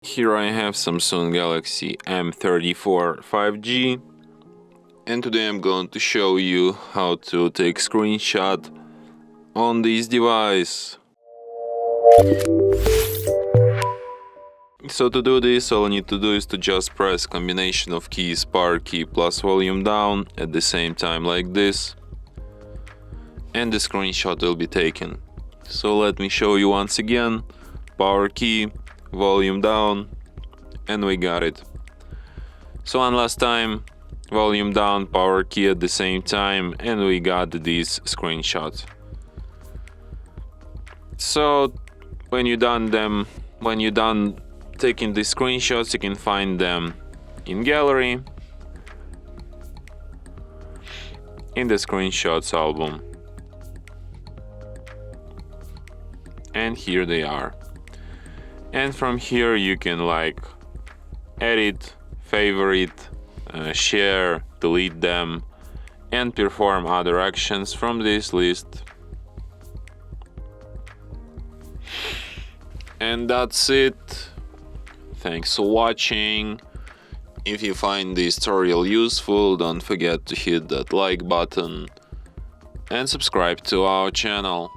Here I have Samsung Galaxy M34 5G, and today I'm going to show you how to take screenshot on this device. So to do this, all I need to do is to just press combination of keys, power key plus volume down at the same time like this, and the screenshot will be taken. So let me show you once again. Power key, volume down, and we got it. So one last time, volume down, power key at the same time, and we got these screenshots. So when you're done taking the screenshots, you can find them in gallery, in the screenshots album, and here they are. And from here you can edit, favorite, share, delete them, and perform other actions from this list. And that's it. Thanks for watching. If you find this tutorial useful, don't forget to hit that like button and subscribe to our channel.